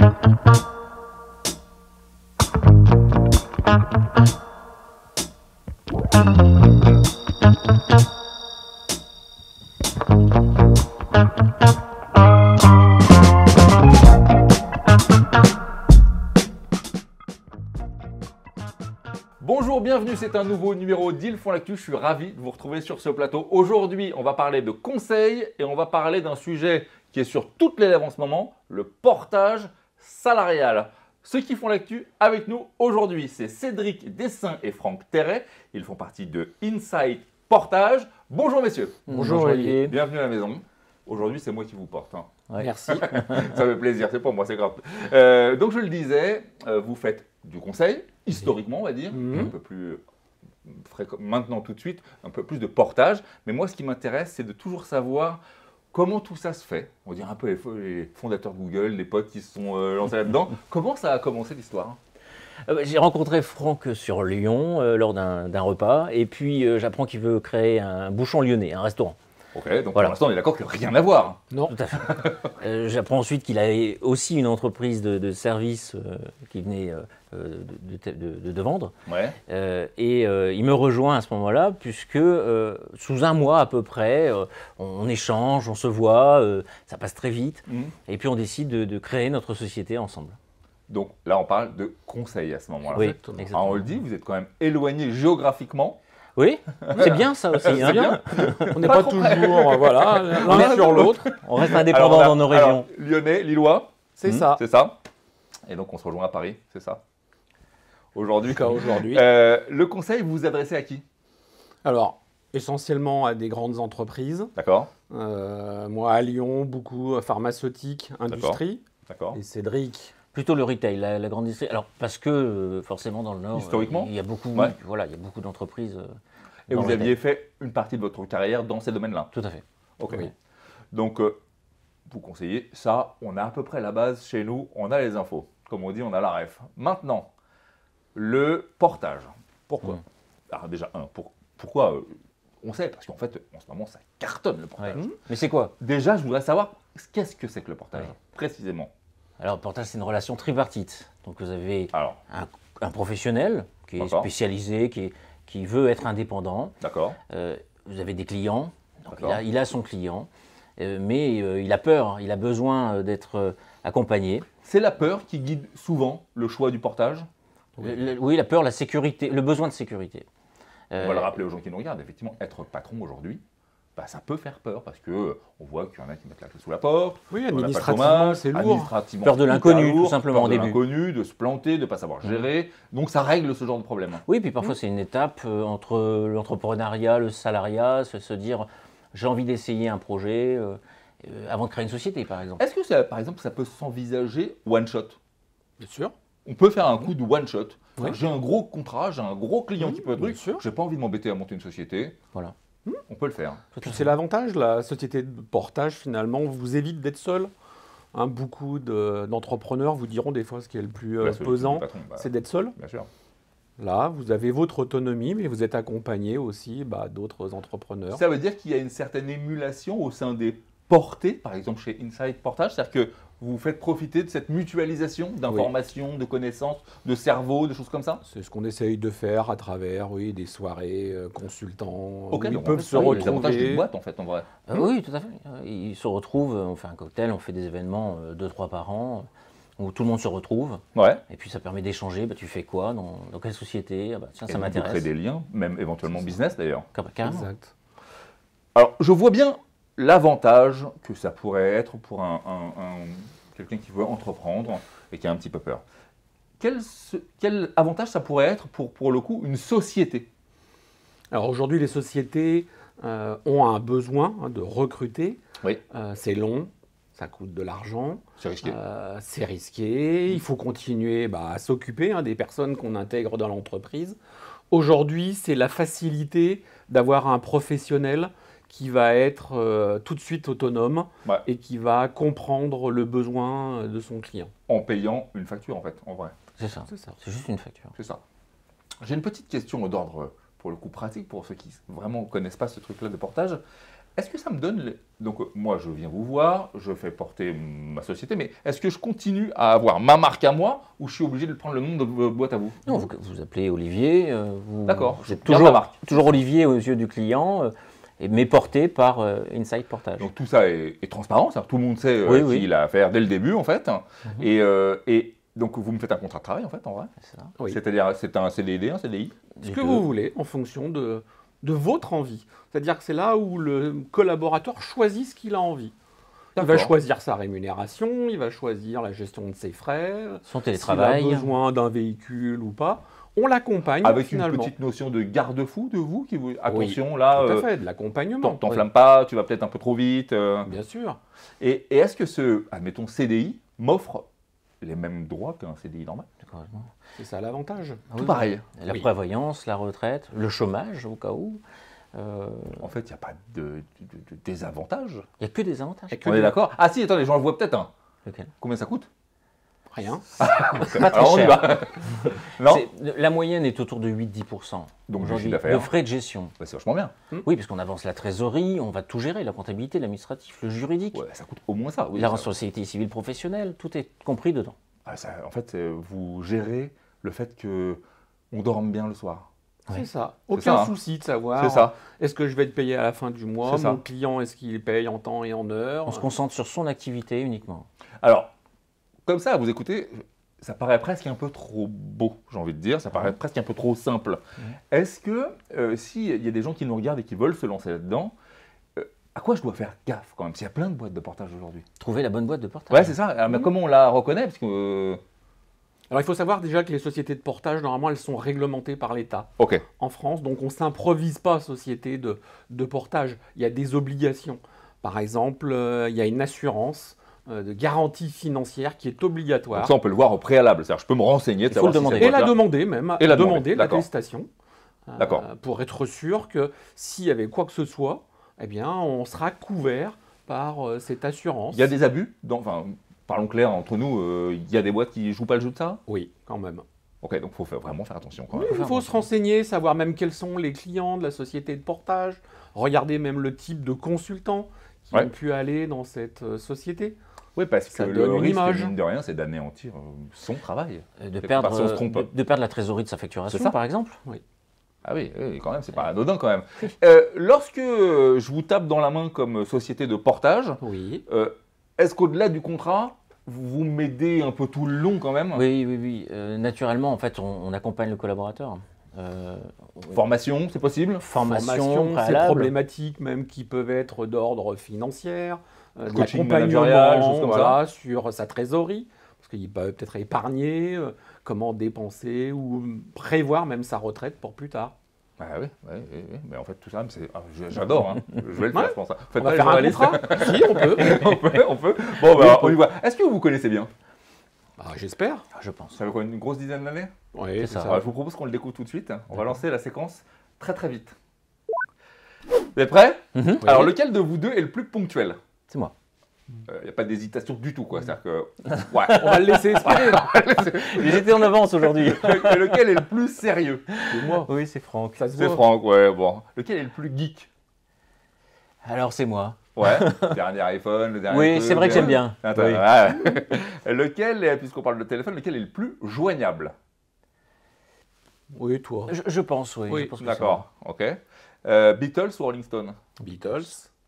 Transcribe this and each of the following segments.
Bonjour, bienvenue, c'est un nouveau numéro d'Ils font l'actu, je suis ravi de vous retrouver sur ce plateau. Aujourd'hui, on va parler de conseils et on va parler d'un sujet qui est sur toutes les lèvres en ce moment, le portage salarial. Ceux qui font l'actu avec nous aujourd'hui, c'est Cédric Dessin et Franck Terret. Ils font partie de Insight Portage. Bonjour messieurs. Bonjour Olivier. Bienvenue à la maison. Aujourd'hui, c'est moi qui vous porte. Ouais. Merci. Ça fait plaisir, c'est pour moi, c'est grave. Donc je le disais, vous faites du conseil, historiquement on va dire, un peu plus maintenant tout de suite, un peu plus de portage. Mais moi ce qui m'intéresse, c'est de toujours savoir comment tout ça se fait. On dirait un peu les fondateurs de Google, les potes qui se sont lancés là-dedans. Comment ça a commencé l'histoire ? J'ai rencontré Franck sur Lyon lors d'un repas et puis j'apprends qu'il veut créer un bouchon lyonnais, un restaurant. Ok, donc voilà. Pour l'instant on est d'accord que rien à voir. Non. Tout à fait. J'apprends ensuite qu'il a aussi une entreprise de services qui venait de vendre. Ouais. Et il me rejoint à ce moment-là puisque sous un mois à peu près, on échange, on se voit, ça passe très vite. Et puis on décide de créer notre société ensemble. Donc là on parle de conseil à ce moment-là. Oui, exactement. Alors, on le dit, vous êtes quand même éloigné géographiquement. Oui, c'est bien ça aussi. C'est bien. On n'est pas toujours voilà, l'un sur l'autre. On reste indépendant dans nos régions. Alors, Lyonnais, Lillois, c'est ça. C'est ça. Et donc on se rejoint à Paris, c'est ça. Aujourd'hui. Aujourd'hui. Le conseil, vous vous adressez à qui ? Alors, essentiellement à des grandes entreprises. D'accord. Moi, à Lyon, beaucoup pharmaceutique, industrie. D'accord. Et Cédric. Plutôt le retail, la grande industrie. Alors parce que forcément dans le Nord, historiquement, il y a beaucoup, ouais. Voilà, il y a beaucoup d'entreprises. Et vous aviez fait une partie de votre carrière dans ces domaines-là. Tout à fait. Ok. Oui. Donc vous conseillez ça. On a à peu près la base chez nous. On a les infos. Comme on dit, on a la ref. Maintenant, le portage. Pourquoi ? Alors déjà, pourquoi on sait, parce qu'en fait, en ce moment, ça cartonne le portage. Ouais. Mais c'est quoi ? Déjà, je voudrais savoir qu'est-ce que c'est que le portage, précisément. Alors, le portage, c'est une relation tripartite. Donc, vous avez un professionnel qui est spécialisé, qui veut être indépendant. D'accord. Vous avez des clients. Donc il a son client, mais il a peur, il a besoin d'être accompagné. C'est la peur qui guide souvent le choix du portage ? Oui, la peur, la sécurité, le besoin de sécurité. On va le rappeler aux gens qui nous regardent. Effectivement, être patron aujourd'hui, ça peut faire peur parce qu'on voit qu'il y en a qui mettent la clé sous la porte. Oui, administrativement, c'est lourd. Peur de l'inconnu, tout simplement, au début. Peur de l'inconnu, de se planter, de ne pas savoir gérer. Donc, ça règle ce genre de problème. Oui, puis parfois, c'est une étape entre l'entrepreneuriat, le salariat, se dire j'ai envie d'essayer un projet avant de créer une société, par exemple. Est-ce que, par exemple, ça peut s'envisager one shot ? Bien sûr. On peut faire un coup de one shot. Oui. J'ai un gros contrat, j'ai un gros client qui peut être truc. Je n'ai pas envie de m'embêter à monter une société. Voilà. On peut le faire. C'est l'avantage, la société de portage finalement vous évite d'être seul. Beaucoup d'entrepreneurs vous diront des fois ce qui est le plus pesant, c'est d'être seul. Bien sûr. Là, vous avez votre autonomie, mais vous êtes accompagné aussi d'autres entrepreneurs. Ça veut dire qu'il y a une certaine émulation au sein des portés, par exemple chez Insight Portage, c'est-à-dire que vous faitt profiter de cette mutualisation d'informations, de connaissances, de cerveaux, de choses comme ça ? C'est ce qu'on essaye de faire à travers des soirées consultants. Ok, ils donc peuvent se retrouver. Les avantages d'une boîte en fait, en vrai. Oui, tout à fait. Ils se retrouvent, on fait un cocktail, on fait des événements 2-3 par an, où tout le monde se retrouve. Ouais. Et puis ça permet d'échanger, tu fais quoi, dans quelle société, tiens, ça de m'intéresse. Créer des liens, même éventuellement business d'ailleurs. Carrément. Exact. Alors, je vois bien l'avantage que ça pourrait être pour quelqu'un qui veut entreprendre et qui a un petit peu peur. Quel avantage ça pourrait être pour le coup une société ? Alors aujourd'hui, les sociétés ont un besoin de recruter. Oui. C'est long, ça coûte de l'argent. C'est risqué. C'est risqué. Il faut continuer à s'occuper des personnes qu'on intègre dans l'entreprise. Aujourd'hui, c'est la facilité d'avoir un professionnel qui va être tout de suite autonome et qui va comprendre le besoin de son client. En payant une facture, en fait, en vrai. C'est ça. C'est juste une facture. C'est ça. J'ai une petite question d'ordre, pour le coup, pratique, pour ceux qui vraiment ne connaissent pas ce truc-là de portage. Est-ce que ça me donne... Donc moi, je viens vous voir, je fais porter ma société, mais est-ce que je continue à avoir ma marque à moi ou je suis obligé de prendre le nom de votre boîte à vous? Non, vous appelez Olivier. D'accord, Vous êtes garde la marque. toujours Olivier aux yeux du client, mais porté par Insight Portage. Donc tout ça est transparent, tout le monde sait Oui, qui il a à faire dès le début en fait. Mhm. Et donc vous me faites un contrat de travail en fait en vrai. C'est ça. Oui. C'est-à-dire c'est un CDD, un CDI. Ce que vous voulez en fonction de votre envie. C'est-à-dire que c'est là où le collaborateur choisit ce qu'il a envie. Il va D'accord. choisir sa rémunération, il va choisir la gestion de ses frais, Son s'il télétravail. a besoin d'un véhicule ou pas. On l'accompagne Avec finalement. une petite notion de garde-fou de vous qui vous... Oui, Attention là, tout à fait, de l'accompagnement. t'enflamme pas, tu vas peut-être un peu trop vite. Bien sûr. Et est-ce que ce, admettons, CDI m'offre les mêmes droits qu'un CDI normal? Correctement. C'est ça l'avantage. Ah Tout oui, pareil. La Oui. prévoyance, la retraite, le chômage au cas où. En fait, il n'y a pas de désavantage. Il n'y a que des avantages. Il y a que On est des- d'accord? Ah si, attendez, j'en vois peut-être un. Lequel Combien ça coûte? Rien. Pas très Alors on y cher. va. Non? La moyenne est autour de 8-10%. Donc, du Aujourd'hui, chiffre d'affaires. de frais de gestion. Bah, c'est vachement bien. Oui, parce qu'on avance la trésorerie, on va tout gérer, la comptabilité, l'administratif, le juridique, Ouais, ça coûte au moins ça. Oui, la ça- responsabilité civile professionnelle, tout est compris dedans. Ah, en fait, vous gérez le fait que on dorme bien le soir. C'est ça. C'est Aucun ça, hein. souci de savoir C'est ça. est-ce que je vais être payé à la fin du mois, C'est ça. mon client est-ce qu'il paye en temps et en heure. On se concentre sur son activité uniquement. Alors, comme ça, à vous écouter, ça paraît presque un peu trop beau, j'ai envie de dire. Ça paraît presque un peu trop simple. Est-ce que, s'il y a des gens qui nous regardent et qui veulent se lancer là-dedans, à quoi je dois faire gaffe quand même? S'il y a plein de boîtes de portage aujourd'hui. Trouver la bonne boîte de portage. Ouais, c'est ça. Alors, mais comment on la reconnaît? Parce que, Alors il faut savoir déjà que les sociétés de portage, normalement, elles sont réglementées par l'État ok. en France, donc on ne s'improvise pas société de portage. Il y a des obligations. Par exemple, il y a une assurance de garantie financière qui est obligatoire. Donc ça, on peut le voir au préalable. C'est-à-dire, je peux me renseigner, de Il faut le savoir si demander. cette Et la boîte-là- demander même, Et la demander, demander d'accord. l'attestation, D'accord. pour être sûr que s'il y avait quoi que ce soit, eh bien, on sera couvert par cette assurance. Il y a des abus enfin, parlons clair entre nous, il y a des boîtes qui jouent pas le jeu de ça? Oui, quand même. Ok, donc il faut vraiment faire attention quand Oui, même. il faut se renseigner, savoir même quels sont les clients de la société de portage, regarder même le type de consultants qui Ouais. ont pu aller dans cette société. Oui, parce que Ça le donne une risque, image. mine de rien, c'est d'anéantir son travail. De Quelque perdre, part, si on se trompe. de perdre la trésorerie de sa facturation, C'est ça. par exemple. Ah oui, oui, quand même, c'est pas anodin quand même. Lorsque je vous tape dans la main comme société de portage, Oui. est-ce qu'au-delà du contrat, vous m'aidez un peu tout le long quand même? Oui, oui, oui. Naturellement, en fait, on accompagne le collaborateur. Formation, c'est possible? Formation ces préalable. problématiques même qui peuvent être d'ordre financier, de Coaching l'accompagnement, managérial, choses comme voilà, sur sa trésorerie, parce qu'il peut peut-être épargner, comment dépenser ou prévoir même sa retraite pour plus tard. Ah oui, oui, oui, oui. Mais en fait, tout ça, j'adore. Hein. Je vais le faire, Ouais. je pense. Faites On va pas les faire un journalistes. contrat. Si, on peut. on peut. Bon, bah, on y va. Est-ce que vous connaissez bien? Bah, j'espère. Ah, je pense. Ça fait quoi, une grosse dizaine d'années? Oui, C'est c'est ça. ça. Alors, je vous propose qu'on le découvre tout de suite. On va lancer la séquence très très vite. Vous êtes prêts? Mhm. Alors, lequel de vous deux est le plus ponctuel? C'est moi. Il n'y a pas d'hésitation du tout, quoi. C'est-à-dire que. Ouais. On va le laisser expirer. J'étais en avance aujourd'hui. Lequel est le plus sérieux? C'est moi. Oui, c'est Franck. Ça se C'est voit. Franck, ouais, bon. Lequel est le plus geek? Alors, c'est moi. Ouais. Dernier iPhone, le dernier. Oui, truc, c'est vrai que j'aime bien. Attends, Oui. ouais. Lequel, puisqu'on parle de téléphone, lequel est le plus joignable? Oui, toi. Je pense, oui. Oui, je pense que D'accord, ok. Beatles ou Rolling Stone? Beatles,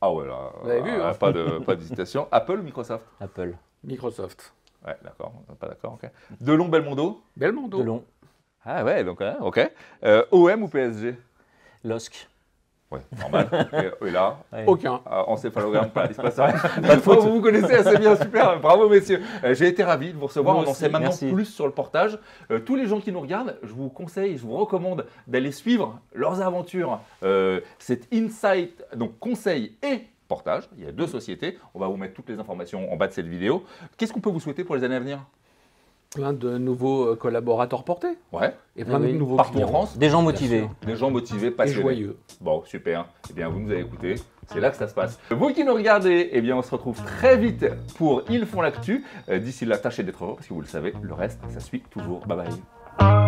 Ah ouais, là, Vous avez vu, hein. pas d'hésitation. Apple ou Microsoft? c'est Apple. Microsoft. Ouais, d'accord, pas d'accord, ok. Delon, Belmondo? Belmondo. De long. Ah ouais, donc, hein, ok. OM ou PSG? LOSC. Ouais, normal. Et là, Ouais. Aucun. encéphalogramme, il se passe rien. Pas de faute. Vous vous connaissez assez bien, super. Bravo, messieurs. J'ai été ravi de vous recevoir. Moi On en aussi, sait maintenant merci. plus sur le portage. Tous les gens qui nous regardent, je vous conseille, je vous recommande d'aller suivre leurs aventures. C'est Insight, donc conseil et portage. Il y a deux sociétés. On va vous mettre toutes les informations en bas de cette vidéo. Qu'est-ce qu'on peut vous souhaiter pour les années à venir? Plein de nouveaux collaborateurs portés. Ouais, Et plein Oui. de nouveaux partout en clients. France. Des gens Bien motivés. sûr. Des gens motivés, Et passionnés. joyeux. Bon, super. Eh bien, vous nous avez écoutés. C'est là que ça se passe. Vous qui nous regardez, eh bien, on se retrouve très vite pour Ils font l'actu. D'ici là, tâchez d'être heureux parce que vous le savez, le reste, ça suit toujours. Bye bye.